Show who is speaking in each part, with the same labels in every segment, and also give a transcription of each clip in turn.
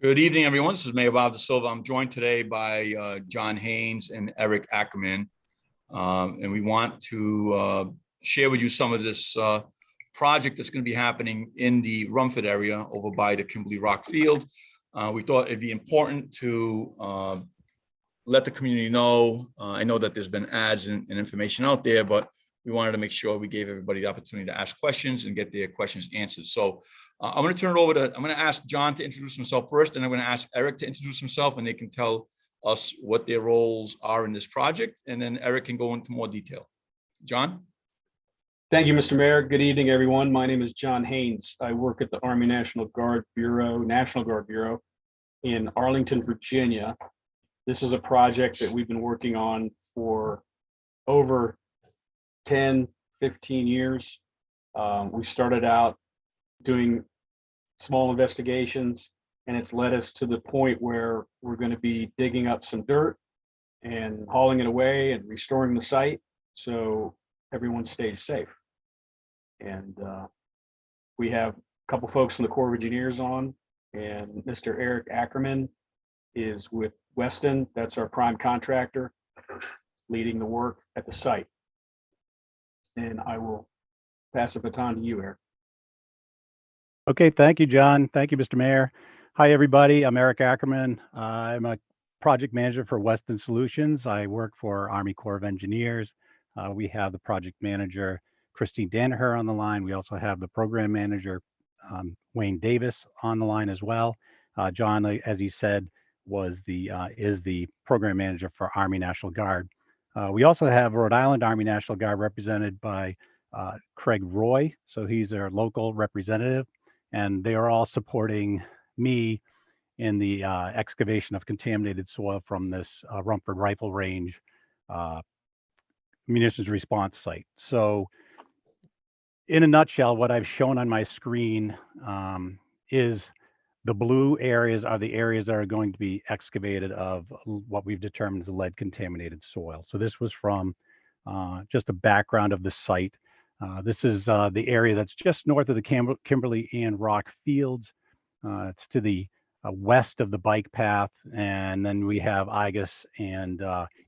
Speaker 1: Good evening, everyone. This is Mayor Bob Da Silva. I'm joined today by John Haynes and Eric Ackerman. And we want to share with you some of this project that's going to be happening in the Rumford area over by the Kimberly Rock Field. We thought it'd be important to let the community know. I know that there's been ads and information out there, but we wanted to make sure we gave everybody the opportunity to ask questions and get their questions answered. So I'm going to turn it over to, I'm going to ask John to introduce himself first, and I'm going to ask Eric to introduce himself, and they can tell us what their roles are in this project. And then Eric can go into more detail. John?
Speaker 2: Thank you, Mr. Mayor. Good evening, everyone. My name is John Haynes. I work at the Army National Guard Bureau in Arlington, Virginia. This is a project that we've been working on for over 10, 15 years. We started out doing small investigations, and it's led us to the point where we're going to be digging up some dirt and hauling it away and restoring the site so everyone stays safe. And we have a couple folks from the Corps of Engineers on, and Mr. Eric Ackerman is with Weston. That's our prime contractor, leading the work at the site. And I will pass the baton to you, Eric.
Speaker 3: Okay, thank you, John. Thank you, Mr. Mayor. Hi, everybody. I'm Eric Ackerman. I'm a project manager for Weston Solutions. I work for Army Corps of Engineers. We have the project manager, Christine Danaher, on the line. We also have the program manager, Wayne Davis, on the line as well. John, as he said, is the program manager for Army National Guard. We also have Rhode Island Army National Guard represented by Craig Roy. So he's their local representative, and they are all supporting me in the excavation of contaminated soil from this Rumford Rifle Range munitions response site. So in a nutshell, what I've shown on my screen is the blue areas are the areas that are going to be excavated of what we've determined is lead contaminated soil. So this was from just a background of the site. This is the area that's just north of the Kimberly and Rock Fields. It's to the west of the bike path, and then we have IGUS and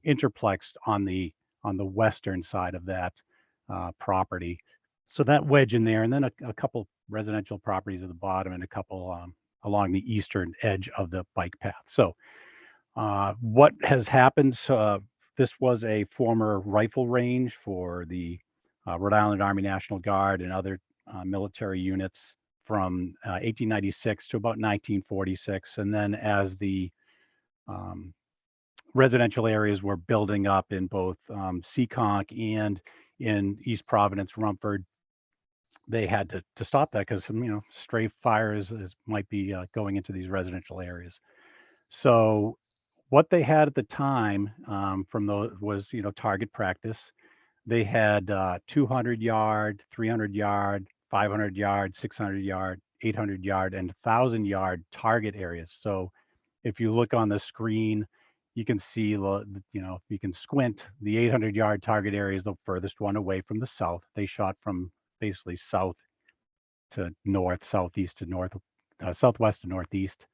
Speaker 3: Interplex on the western side of that property. So that wedge in there, and then a couple residential properties at the bottom, and a couple along the eastern edge of the bike path. So what has happened? This was a former rifle range for the Rhode Island Army National Guard and other military units from 1896 to about 1946. And then as the residential areas were building up in both Seekonk and in East Providence, Rumford, they had to stop that because stray fires might be going into these residential areas. So what they had at the time from those was target practice. They had 200 yard, 300 yard, 500 yard, 600 yard, 800 yard, and 1,000 yard target areas. So if you look on the screen, you can see, you can squint. The 800 yard target area is the furthest one away from the south. They shot from basically south to north, southeast to north, southwest to northeast.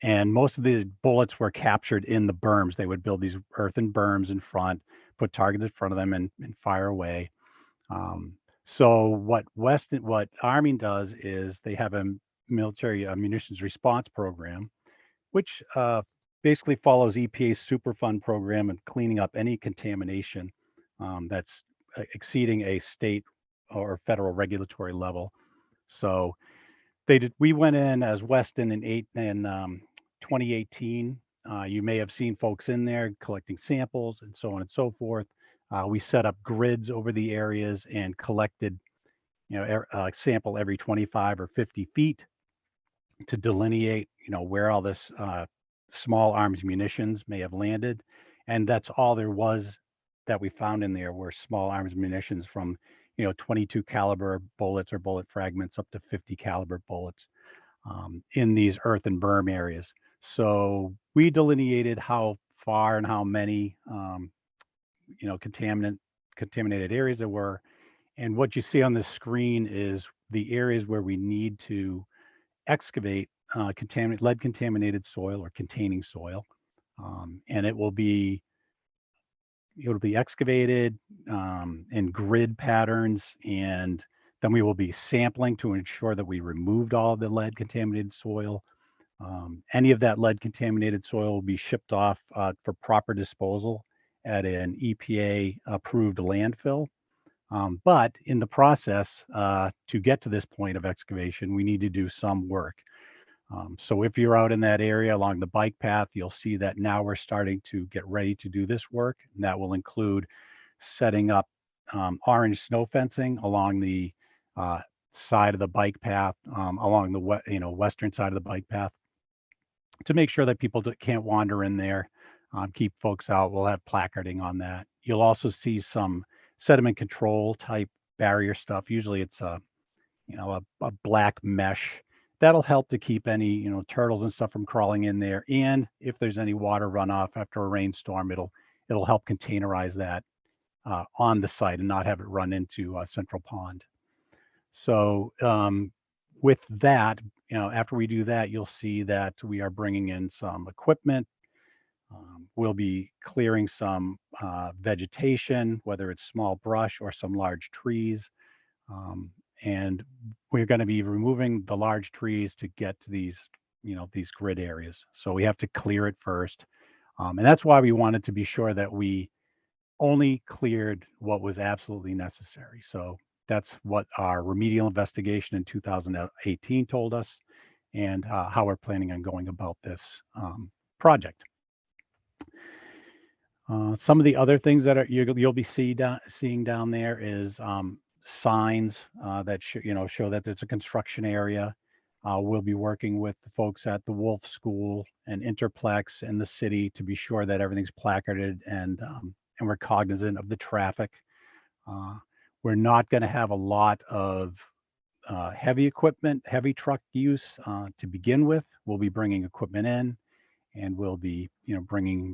Speaker 3: And most of the bullets were captured in the berms. They would build these earthen berms in front, put targets in front of them, and fire away. So what Army does is they have a military munitions response program, which basically follows EPA's Superfund program and cleaning up any contamination that's exceeding a state or federal regulatory level. So we went in as Weston in 2018. You may have seen folks in there collecting samples and so on and so forth. We set up grids over the areas and collected, a sample every 25 or 50 feet to delineate, where all this small arms munitions may have landed. And that's all there was that we found in there were small arms munitions from 22 caliber bullets or bullet fragments up to 50 caliber bullets in these earthen berm areas. So we delineated how far and how many contaminant contaminated areas there were. And what you see on the screen is the areas where we need to excavate lead contaminated soil or containing soil. And it'll be excavated in grid patterns, and then we will be sampling to ensure that we removed all of the lead contaminated soil. Any of that lead contaminated soil will be shipped off for proper disposal at an EPA approved landfill. But in the process, to get to this point of excavation, we need to do some work. So if you're out in that area along the bike path, you'll see that now we're starting to get ready to do this work. And that will include setting up orange snow fencing along the side of the bike path, along the western side of the bike path, to make sure that people can't wander in there. Keep folks out. We'll have placarding on that. You'll also see some sediment control type barrier stuff. Usually it's a black mesh that'll help to keep any turtles and stuff from crawling in there. And if there's any water runoff after a rainstorm, it'll help containerize that on the site and not have it run into Central Pond. So with that, after we do that, you'll see that we are bringing in some equipment. We'll be clearing some vegetation, whether it's small brush or some large trees. And we're going to be removing the large trees to get to these grid areas. So we have to clear it first. And that's why we wanted to be sure that we only cleared what was absolutely necessary. So that's what our remedial investigation in 2018 told us, and how we're planning on going about this project. Some of the other things that you'll be seeing down there is signs that show that there's a construction area. We'll be working with the folks at the Wolf School and Interplex and the city to be sure that everything's placarded and we're cognizant of the traffic. We're not going to have a lot of heavy equipment, heavy truck use to begin with. We'll be bringing equipment in, and we'll be bringing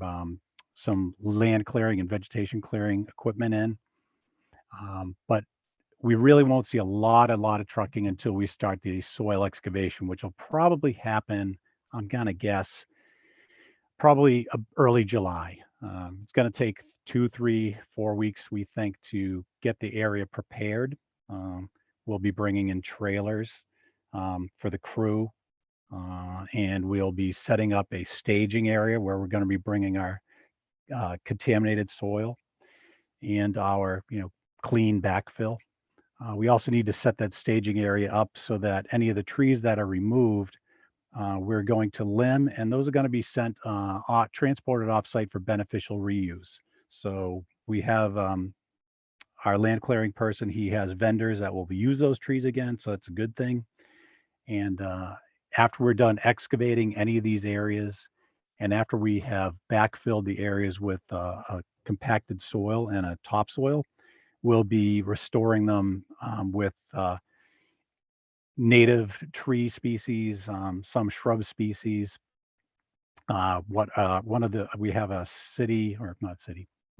Speaker 3: some land clearing and vegetation clearing equipment in. But we really won't see a lot of trucking until we start the soil excavation, which will probably happen, I'm gonna guess, probably early July. It's gonna take 2, 3, 4 weeks, we think, to get the area prepared. We'll be bringing in trailers for the crew, and we'll be setting up a staging area where we're gonna be bringing our contaminated soil and our clean backfill. We also need to set that staging area up so that any of the trees that are removed, we're going to limb, and those are going to be transported off-site for beneficial reuse. So we have our land clearing person. He has vendors that will use those trees again, so it's a good thing. And after we're done excavating any of these areas, and after we have backfilled the areas with a compacted soil and a topsoil, we'll be restoring them with native tree species, some shrub species. We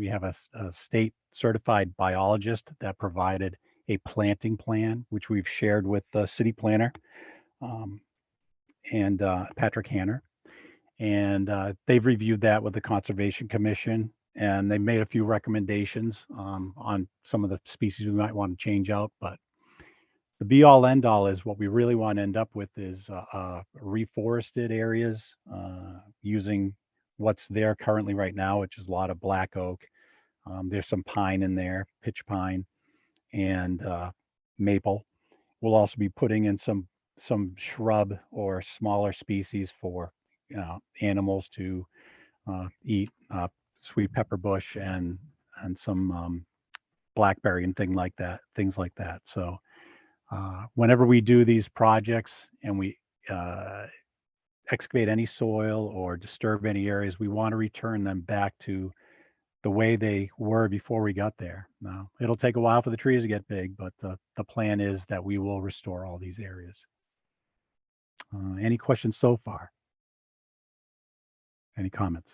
Speaker 3: have a state certified biologist that provided a planting plan, which we've shared with the city planner and Patrick Hanner. And they've reviewed that with the Conservation Commission, and they made a few recommendations on some of the species we might want to change out. But the be all end all is what we really want to end up with is reforested areas using what's there currently right now, which is a lot of black oak. There's some pine in there, pitch pine, and maple. We'll also be putting in some shrub or smaller species for animals to eat, sweet pepper bush and some blackberry and things like that. So whenever we do these projects and we excavate any soil or disturb any areas, we want to return them back to the way they were before we got there. Now, it'll take a while for the trees to get big, but the plan is that we will restore all these areas. Any questions so far? Any comments?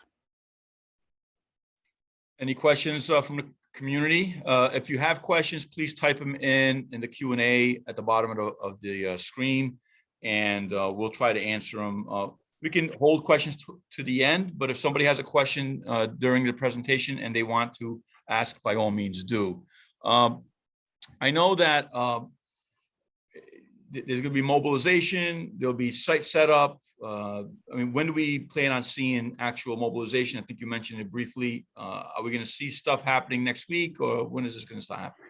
Speaker 1: Any questions from the community. If you have questions, please type them in the Q&A at the bottom of the screen, and we'll try to answer them. We can hold questions to the end, but if somebody has a question during the presentation and they want to ask, by all means do. I know that there's going to be mobilization, there'll be site setup. I mean, when do we plan on seeing actual mobilization? I think you mentioned it briefly. Are we going to see stuff happening next week, or when is this going to start happening?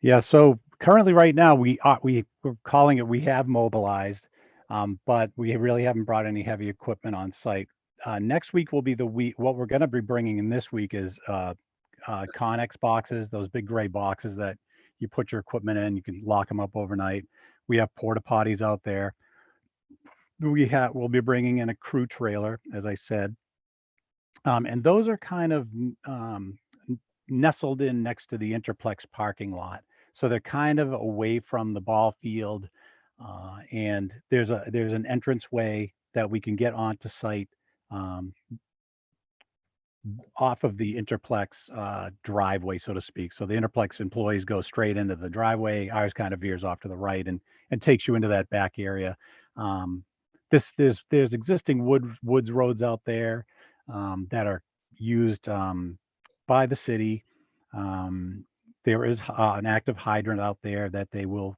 Speaker 3: Yeah, so currently right now we're calling it, we have mobilized, but we really haven't brought any heavy equipment on site. Next week will be the week. What we're going to be bringing in this week is Connex boxes, those big gray boxes that you put your equipment in. You can lock them up overnight. We have porta potties out there. We'll be bringing in a crew trailer, as I said, and those are kind of nestled in next to the Interplex parking lot. So they're kind of away from the ball field, and there's an entranceway that we can get onto site off of the Interplex driveway, so to speak. So the Interplex employees go straight into the driveway. Ours kind of veers off to the right and takes you into that back area. There's existing woods roads out there that are used by the city. There is an active hydrant out there that they will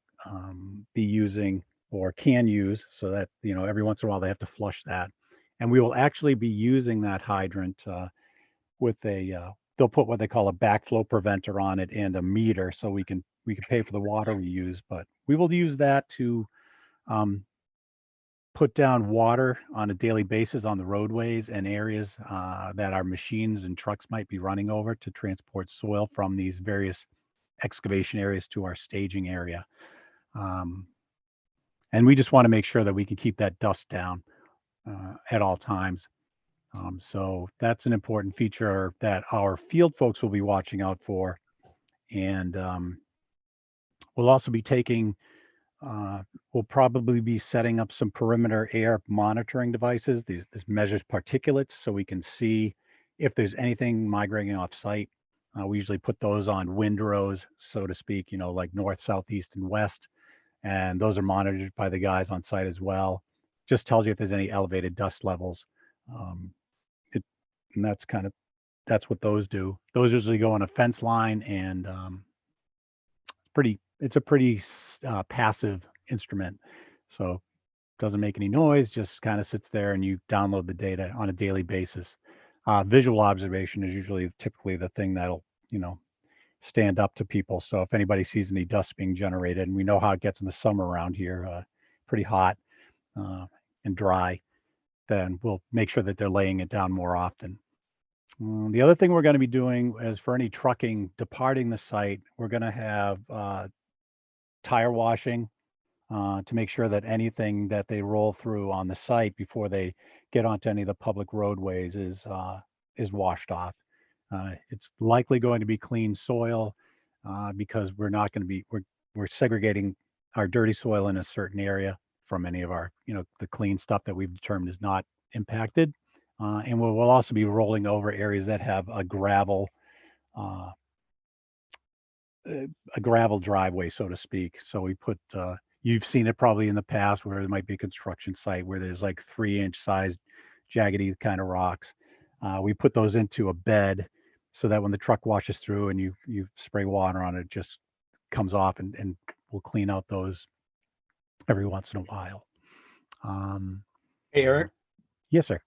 Speaker 3: be using or can use, so that, you know, every once in a while they have to flush that. And we will actually be using that hydrant with they'll put what they call a backflow preventer on it and a meter, so we can pay for the water we use. But we will use that to put down water on a daily basis on the roadways and areas that our machines and trucks might be running over to transport soil from these various excavation areas to our staging area. And we just want to make sure that we can keep that dust down at all times. So that's an important feature that our field folks will be watching out for. And we'll also be taking we'll probably be setting up some perimeter air monitoring devices. This measures particulates, so we can see if there's anything migrating off site. We usually put those on windrows, so to speak, you know, like north, south, east, and west. And those are monitored by the guys on site as well. Just tells you if there's any elevated dust levels. And that's what those do. Those usually go on a fence line, and it's a pretty passive instrument, so doesn't make any noise, just kind of sits there and you download the data on a daily basis. Visual observation is typically the thing that'll, you know, stand up to people. So if anybody sees any dust being generated, and we know how it gets in the summer around here, pretty hot and dry, then we'll make sure that they're laying it down more often. The other thing we're going to be doing is, for any trucking departing the site, we're going to have tire washing to make sure that anything that they roll through on the site before they get onto any of the public roadways is washed off. It's likely going to be clean soil because we're segregating our dirty soil in a certain area from any of our, you know, the clean stuff that we've determined is not impacted. And we'll also be rolling over areas that have a gravel driveway, so to speak. So we put, you've seen it probably in the past where there might be a construction site where there's like 3-inch sized jaggedy kind of rocks. We put those into a bed so that when the truck washes through and you spray water on it, it just comes off, and we'll clean out those every once in a while.
Speaker 2: Hey, Eric.
Speaker 3: Yes, sir.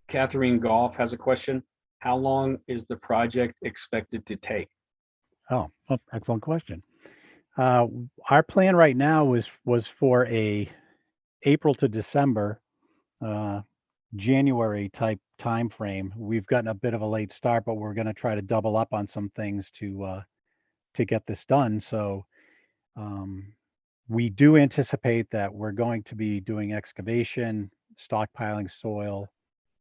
Speaker 2: Catherine Golf has a question. How long is the project expected to take?
Speaker 3: Oh, excellent question. Our plan right now was for a April to December, January type time frame. We've gotten a bit of a late start, but we're going to try to double up on some things to get this done. So we do anticipate that we're going to be doing excavation, stockpiling soil.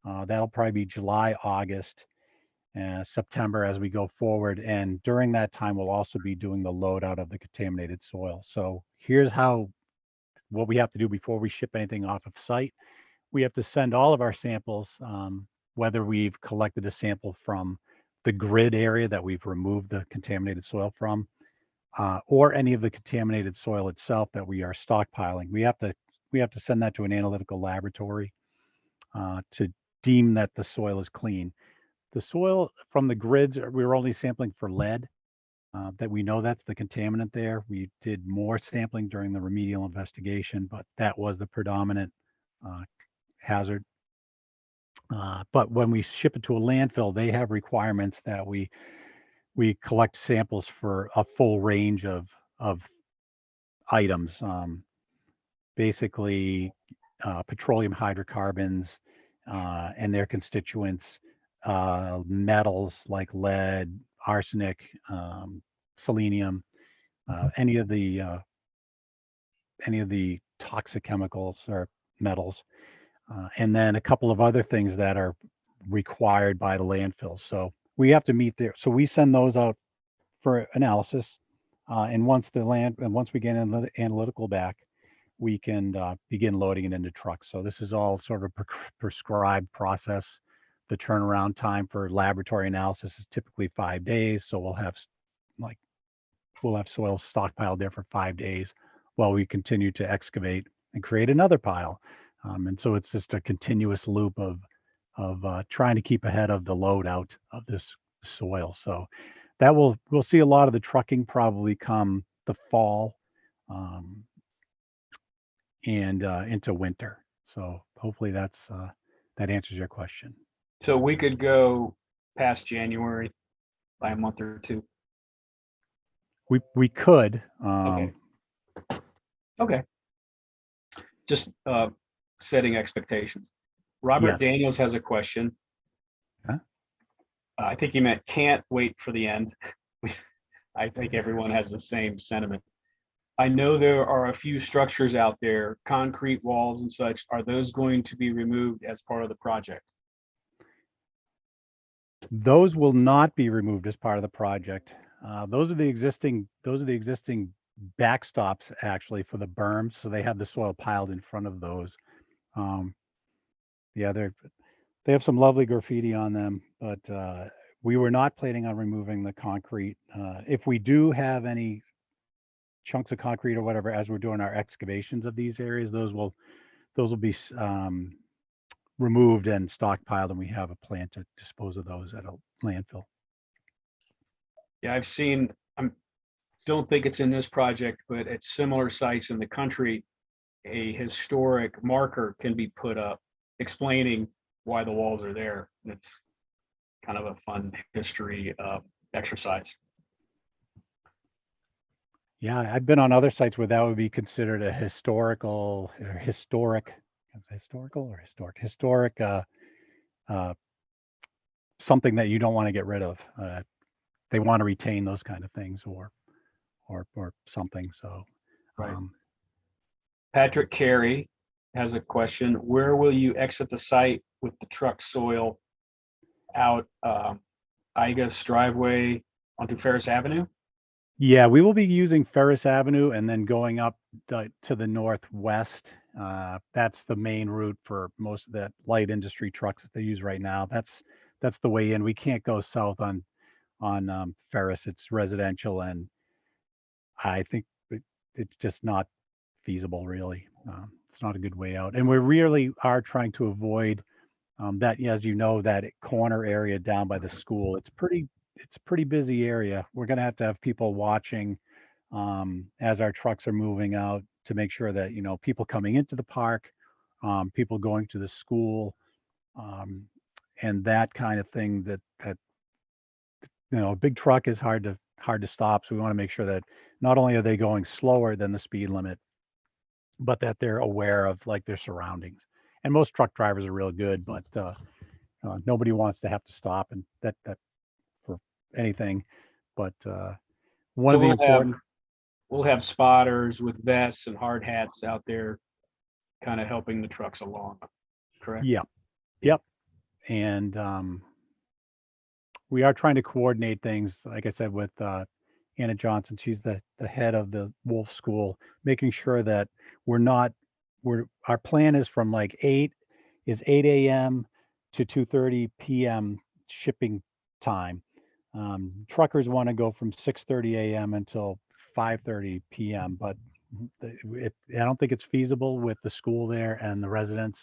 Speaker 3: That'll probably be July, August, September as we go forward. And during that time, we'll also be doing the load out of the contaminated soil. So here's what we have to do before we ship anything off of site. We have to send all of our samples, whether we've collected a sample from the grid area that we've removed the contaminated soil from, or any of the contaminated soil itself that we are stockpiling. We have to send that to an analytical laboratory to deem that the soil is clean. The soil from the grids, we were only sampling for lead. That we know that's the contaminant there. We did more sampling during the remedial investigation, but that was the predominant hazard. But when we ship it to a landfill, they have requirements that we collect samples for a full range of items, basically petroleum hydrocarbons and their constituents, metals like lead, arsenic, selenium, any of the toxic chemicals or metals, and then a couple of other things that are required by the landfill. So we have to meet there. So we send those out for analysis, and once we get analytical back, we can begin loading it into trucks. So this is all sort of prescribed process. The turnaround time for laboratory analysis is typically 5 days. So we'll have soil stockpiled there for 5 days while we continue to excavate and create another pile. And so it's just a continuous loop of trying to keep ahead of the load out of this soil. So that we'll see a lot of the trucking probably come the fall and into winter. So hopefully that answers your question.
Speaker 2: So we could go past January by a month or two.
Speaker 3: We could.
Speaker 2: Okay. Okay. Just setting expectations. Robert
Speaker 3: Yes.
Speaker 2: Daniels has a question.
Speaker 3: Huh?
Speaker 2: I think he meant can't wait for the end. I think everyone has the same sentiment. I know there are a few structures out there, concrete walls and such. Are those going to be removed as part of the project?
Speaker 3: Those will not be removed as part of the project. Those are the existing backstops actually for the berms. So they have the soil piled in front of those. Yeah, they have some lovely graffiti on them, but we were not planning on removing the concrete. If we do have any chunks of concrete or whatever, as we're doing our excavations of these areas, those will be removed and stockpiled, and we have a plan to dispose of those at a landfill.
Speaker 2: Yeah, I've seen, I don't think it's in this project, but at similar sites in the country, a historic marker can be put up explaining why the walls are there. It's kind of a fun history exercise.
Speaker 3: Yeah, I've been on other sites where that would be considered a historic something that you don't want to get rid of. They want to retain those kind of things or something. So,
Speaker 2: Right. Patrick Carey has a question. Where will you exit the site with the truck soil out Igas driveway onto Ferris Avenue?
Speaker 3: yeah, we will be using Ferris Avenue and then going up to the northwest. That's the main route for most of that light industry trucks that they use right now. That's the way in. We can't go south on Ferris. It's residential, and I think it's just not feasible, really. It's not a good way out, and we really are trying to avoid that. As you know, that corner area down by the school. It's a pretty busy area. We're going to have people watching as our trucks are moving out to make sure that people coming into the park, people going to the school, and that kind of thing. That a big truck is hard to stop. So we want to make sure that not only are they going slower than the speed limit, but that they're aware of like their surroundings. And most truck drivers are real good, but nobody wants to have to stop and that for anything. But one
Speaker 2: So
Speaker 3: of the important.
Speaker 2: we'll have spotters with vests and hard hats out there kind of helping the trucks along, correct?
Speaker 3: Yep. And we are trying to coordinate things, like I said, with Anna Johnson. She's the head of the Wolf School, making sure that our plan is from like 8 a.m. to 2:30 p.m. shipping time. Truckers want to go from 6:30 a.m. until 5:30 p.m., but I don't think it's feasible with the school there and the residents.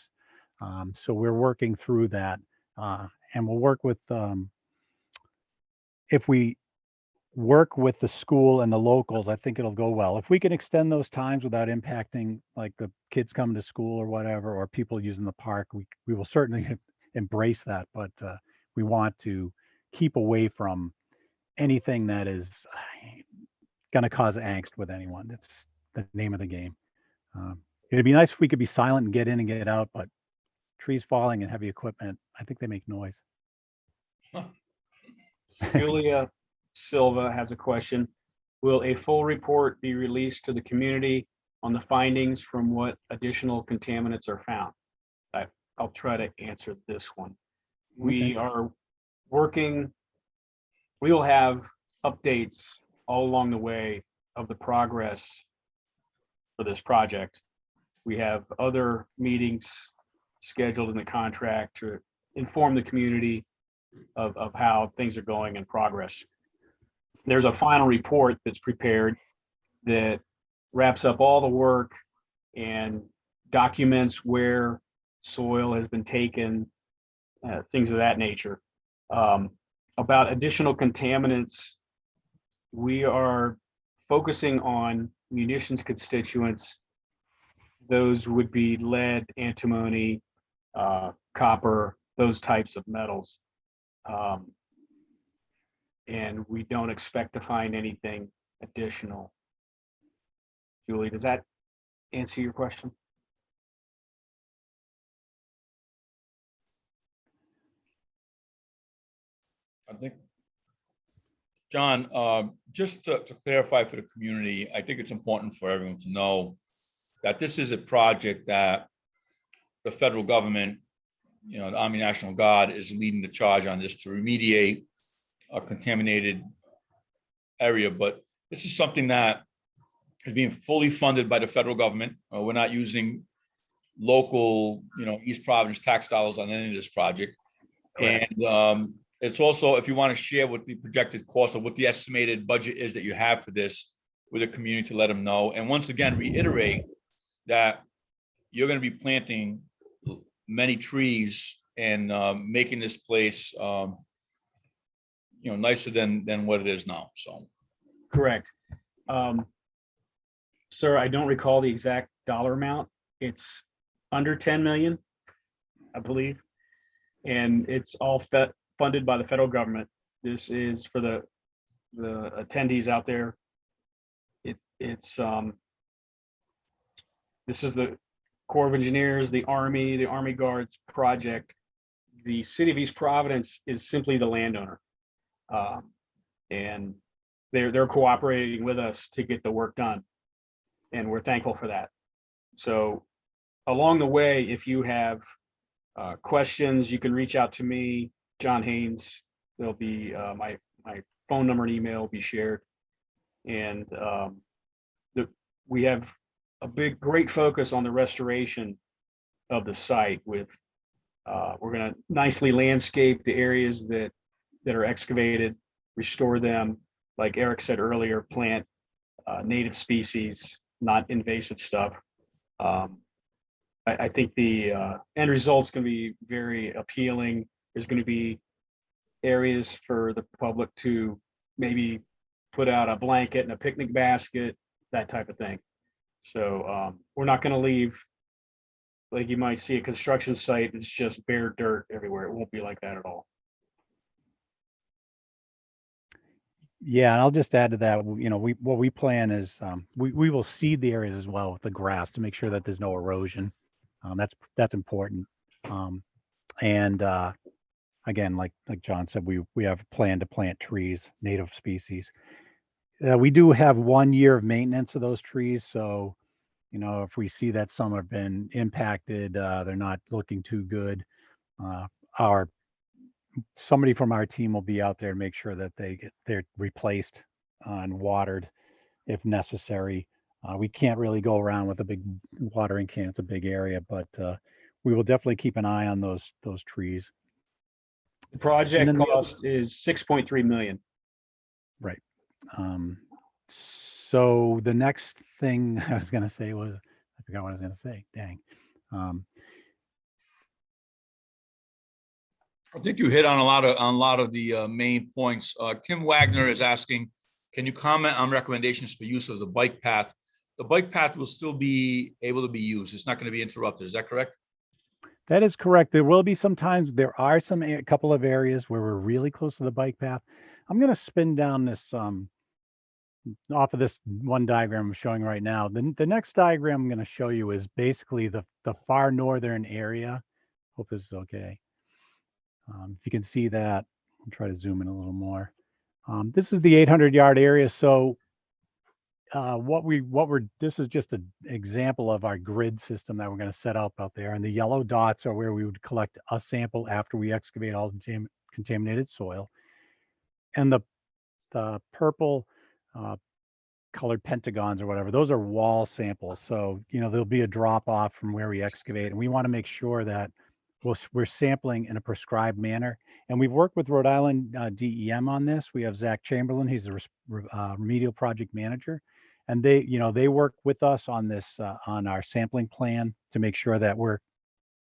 Speaker 3: So we're working through that, and we'll work with if we work with the school and the locals, I think it'll go well. If we can extend those times without impacting like the kids coming to school or whatever, or people using the park, we will certainly embrace that. But we want to keep away from anything that is going to cause angst with anyone. That's the name of the game. It'd be nice if we could be silent and get in and get out, but trees falling and heavy equipment, I think they make noise.
Speaker 2: Julia Silva has a question. Will a full report be released to the community on the findings from what additional contaminants are found? I'll try to answer this one. We are working, we will have updates all along the way of the progress for this project. We have other meetings scheduled in the contract to inform the community of how things are going in progress. There's a final report that's prepared that wraps up all the work and documents where soil has been taken, things of that nature. About additional contaminants, we are focusing on munitions constituents. Those would be lead, antimony, copper, those types of metals. And we don't expect to find anything additional. Julie, does that answer your question?
Speaker 1: I think, John, just to clarify for the community, I think it's important for everyone to know that this is a project that the federal government, the Army National Guard, is leading the charge on this to remediate a contaminated area. But this is something that is being fully funded by the federal government. We're not using local, East Providence tax dollars on any of this project. Correct. And it's also, if you want to share what the projected cost or what the estimated budget is that you have for this with the community, to let them know. And once again, reiterate that you're going to be planting many trees and making this place, nicer than what it is now. So,
Speaker 2: correct. Sir, I don't recall the exact dollar amount. It's under 10 million, I believe, and it's all funded by the federal government. This is for the attendees out there. This is the Corps of Engineers, the Army Guards project. The city of East Providence is simply the landowner, and they're cooperating with us to get the work done, and we're thankful for that. So along the way, if you have questions, you can reach out to me, John Haynes. There'll be my phone number and email will be shared, and we have a great focus on the restoration of the site. With we're going to nicely landscape the areas that are excavated, restore them, like Eric said earlier, plant native species, not invasive stuff. I think the end result's going to be very appealing. There's going to be areas for the public to maybe put out a blanket and a picnic basket, that type of thing. So we're not going to leave, like you might see a construction site, it's just bare dirt everywhere. It won't be like that at all.
Speaker 3: Yeah, and I'll just add to that. What we plan is we will seed the areas as well with the grass to make sure that there's no erosion. That's important. And again, like John said, we have a plan to plant trees, native species. We do have 1 year of maintenance of those trees, so if we see that some have been impacted, they're not looking too good. Somebody from our team will be out there to make sure that they're replaced and watered if necessary. We can't really go around with a big watering can. It's a big area, but we will definitely keep an eye on those trees.
Speaker 2: The project
Speaker 3: then the other-
Speaker 2: cost is 6.3 million.
Speaker 3: Right. Um, so the next thing I was going to say was, I forgot what I was going to say. Dang. Um,
Speaker 1: I think you hit on a lot of the main points. Kim Wagner is asking, can you comment on recommendations for use of the bike path? The bike path will still be able to be used. It's not going to be interrupted. Is that correct?
Speaker 3: That is correct. There will be there are a couple of areas where we're really close to the bike path. I'm going to spin down this off of this one diagram I'm showing right now. The next diagram I'm going to show you is basically the far northern area. Hope this is okay. If you can see that, I'll try to zoom in a little more. This is the 800-yard area. So this is just an example of our grid system that we're going to set up out there. And the yellow dots are where we would collect a sample after we excavate all the contaminated soil. And the purple colored pentagons or whatever, those are wall samples. So, there'll be a drop off from where we excavate. And we want to make sure that we're sampling in a prescribed manner. And we've worked with Rhode Island DEM on this. We have Zach Chamberlain, he's the remedial project manager. And they work with us on this, on our sampling plan to make sure that we're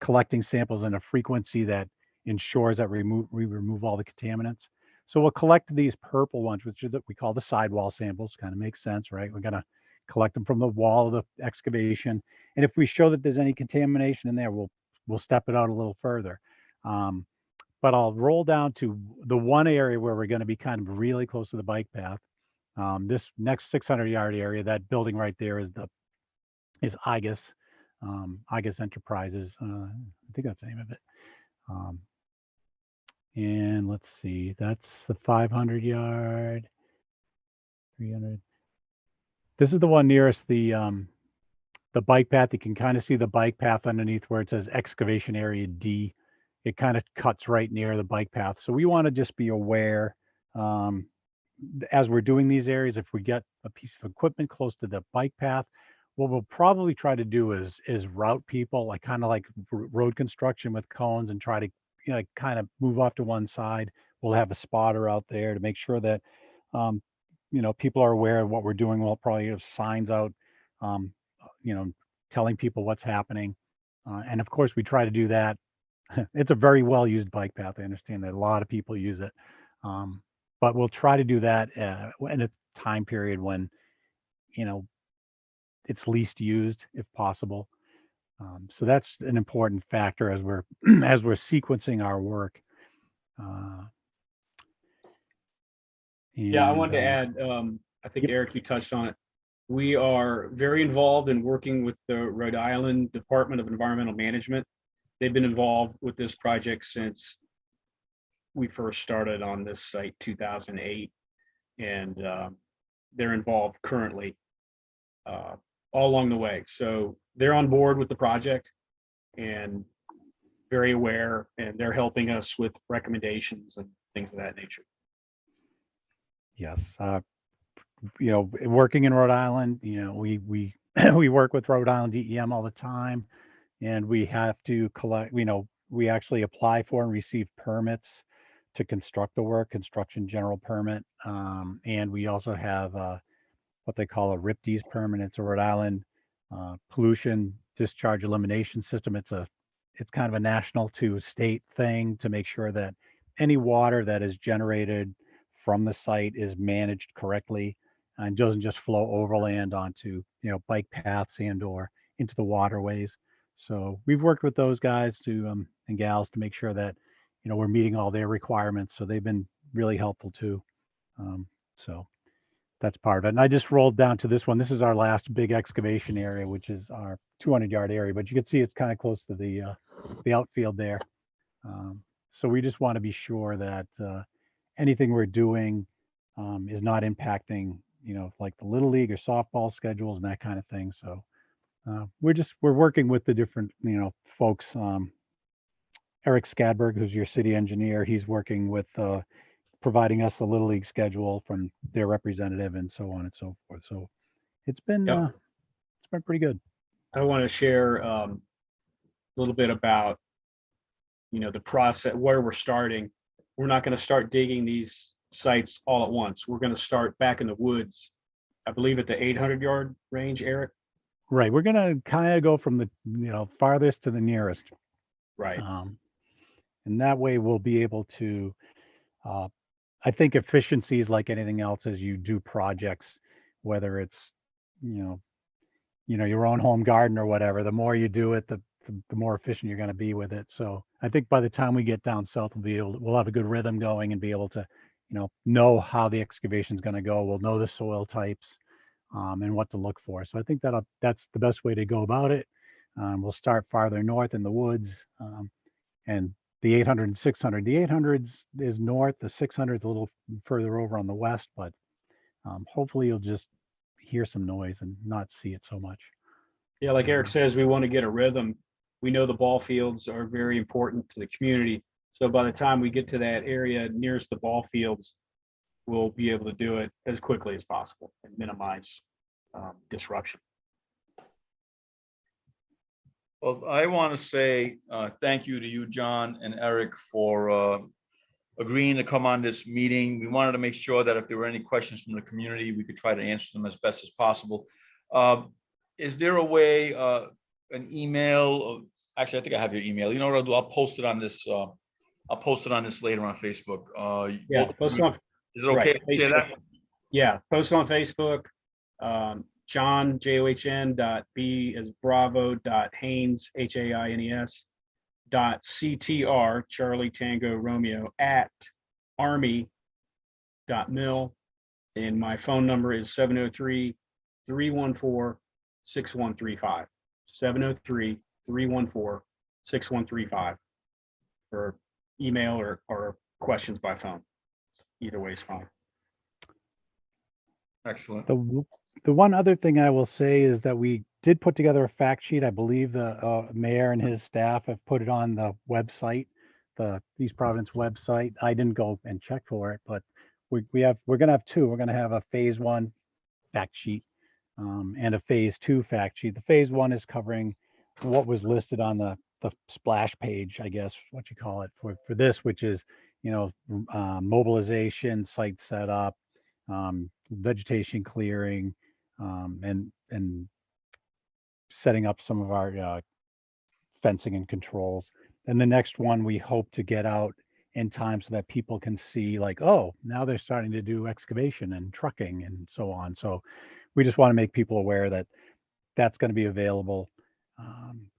Speaker 3: collecting samples in a frequency that ensures that we remove all the contaminants. So we'll collect these purple ones, which we call the sidewall samples. Kind of makes sense, right? We're going to collect them from the wall of the excavation. And if we show that there's any contamination in there, we'll step it out a little further. But I'll roll down to the one area where we're going to be kind of really close to the bike path. This next 600-yard area, that building right there is IGUS, IGUS Enterprises. I think that's the name of it. And let's see, that's the 500-yard, 300. This is the one nearest the bike path. You can kind of see the bike path underneath where it says excavation area D. It kind of cuts right near the bike path. So we want to just be aware as we're doing these areas, if we get a piece of equipment close to the bike path, what we'll probably try to do is route people, like kind of like road construction with cones, and try to kind of move off to one side. We'll have a spotter out there to make sure that people are aware of what we're doing. We'll probably have signs out, telling people what's happening. And of course, we try to do that. It's a very well used bike path. I understand that a lot of people use it. But we'll try to do that in a time period when, it's least used if possible. So that's an important factor as we're as we're sequencing our work.
Speaker 2: Yeah, I wanted to add, I think,
Speaker 3: Yep.
Speaker 2: Eric, you touched on it. We are very involved in working with the Rhode Island Department of Environmental Management. They've been involved with this project since we first started on this site, 2008. And they're involved currently all along the way. So they're on board with the project and very aware, and they're helping us with recommendations and things of that nature.
Speaker 3: Yes. Working in Rhode Island, we we work with Rhode Island DEM all the time, and we have to collect, we actually apply for and receive permits to construct the work, construction general permit. And we also have what they call a RIPDES permit. It's a Rhode Island pollution discharge elimination system. It's kind of a national to state thing to make sure that any water that is generated from the site is managed correctly and doesn't just flow overland onto bike paths and or into the waterways. So we've worked with those guys and gals to make sure that we're meeting all their requirements. So they've been really helpful too. So that's part of it. And I just rolled down to this one. This is our last big excavation area, which is our 200-yard area. But you can see it's kind of close to the outfield there. So we just want to be sure that anything we're doing is not impacting, like the little league or softball schedules and that kind of thing. So we're working with the different, folks. Eric Skadberg, who's your city engineer, he's working with providing us a little league schedule from their representative and so on and so forth. So it's been pretty good.
Speaker 2: I want to share a little bit about the process, where we're starting. we're not going to start digging these sites all at once. We're going to start back in the woods, I believe at the 800-yard range, Eric.
Speaker 3: Right. We're gonna kind of go from the farthest to the nearest,
Speaker 2: Right.
Speaker 3: and that way we'll be able to. I think efficiency is like anything else as you do projects, whether it's you know your own home garden or whatever. The more you do it, the more efficient you're going to be with it. So I think by the time we get down south, we'll have a good rhythm going and be able to know how the excavation is going to go. We'll know the soil types. And what to look for. So I think that's the best way to go about it. We'll start farther north in the woods, and the 800 and 600. The 800 is north, the 600 is a little further over on the west, but hopefully you'll just hear some noise and not see it so much.
Speaker 2: Yeah, like Eric says, we want to get a rhythm. We know the ball fields are very important to the community. So by the time we get to that area nearest the ball fields, we'll be able to do it as quickly as possible and minimize disruption.
Speaker 1: Well, I want to say thank you to you, John and Eric, for agreeing to come on this meeting. We wanted to make sure that if there were any questions from the community, we could try to answer them as best as possible. Is there a way, an email? Actually, I think I have your email. You know what I'll do? I'll post it on this. I'll post it on this later on Facebook.
Speaker 2: Yeah, post it on.
Speaker 1: Is it okay
Speaker 2: Right.
Speaker 1: to say that?
Speaker 2: Yeah, post it on Facebook. John JOHN .B as Bravo .Haynes HAINES .CTR Charlie Tango Romeo @ Army.mil, and my phone number is 703-314-6135. 703-314-6135 for email or questions by phone. Either way is fine.
Speaker 1: Excellent.
Speaker 3: The one other thing I will say is that we did put together a fact sheet. I believe the mayor and his staff have put it on the website, the East Providence website. I didn't go and check for it, but we're going to have two. We're going to have a phase 1 fact sheet and a phase 2 fact sheet. The phase 1 is covering what was listed on the splash page, I guess, what you call it for this, which is, mobilization, site setup, vegetation clearing, and setting up some of our fencing and controls. And the next one we hope to get out in time so that people can see, like, oh, now they're starting to do excavation and trucking and so on. So we just want to make people aware that that's going to be available.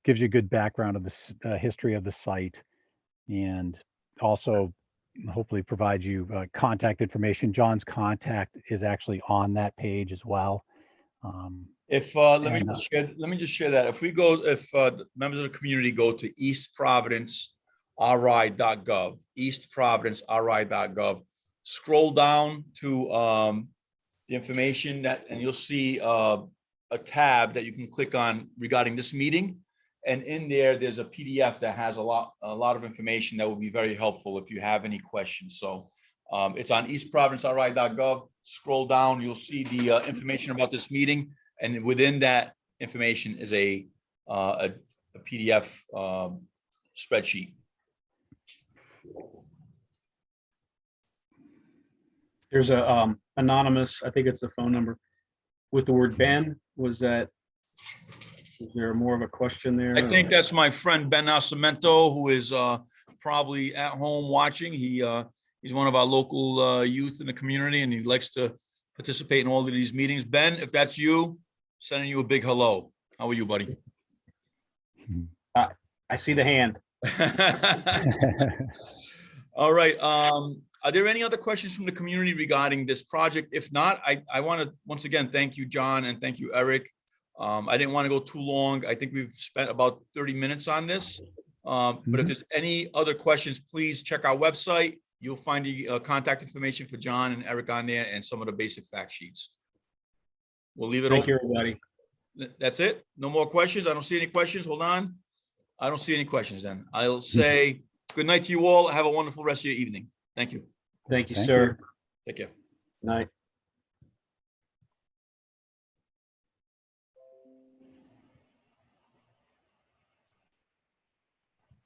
Speaker 3: Gives you a good background of the history of the site, and also hopefully provide you contact information. John's contact is actually on that page as well.
Speaker 1: Let me just share that. If the members of the community go to eastprovidenceri.gov, eastprovidenceri.gov, scroll down to the information and you'll see a tab that you can click on regarding this meeting. And in there's a PDF that has a lot of information that will be very helpful if you have any questions. So it's on eastprovidenceri.gov. Scroll down, you'll see the information about this meeting, and within that information is a PDF spreadsheet.
Speaker 2: There's a anonymous, I think it's the phone number with the word Ben. Is there more of a question there?
Speaker 1: I think that's my friend Ben Nascimento, who is probably at home watching. He's one of our local youth in the community, and he likes to participate in all of these meetings. Ben, if that's you, sending you a big hello. How are you, buddy?
Speaker 2: I see the hand.
Speaker 1: All right. Are there any other questions from the community regarding this project? If not, I want to once again thank you, John, and thank you, Eric. I didn't want to go too long. I think we've spent about 30 minutes on this. But if there's any other questions, please check our website. You'll find the contact information for John and Eric on there and some of the basic fact sheets. We'll leave it open.
Speaker 2: Thank you, everybody.
Speaker 1: That's it. No more questions. I don't see any questions. Hold on. I don't see any questions then. I'll say good night to you all. Have a wonderful rest of your evening. Thank you.
Speaker 2: Thank you, sir.
Speaker 1: Take care.
Speaker 2: Night.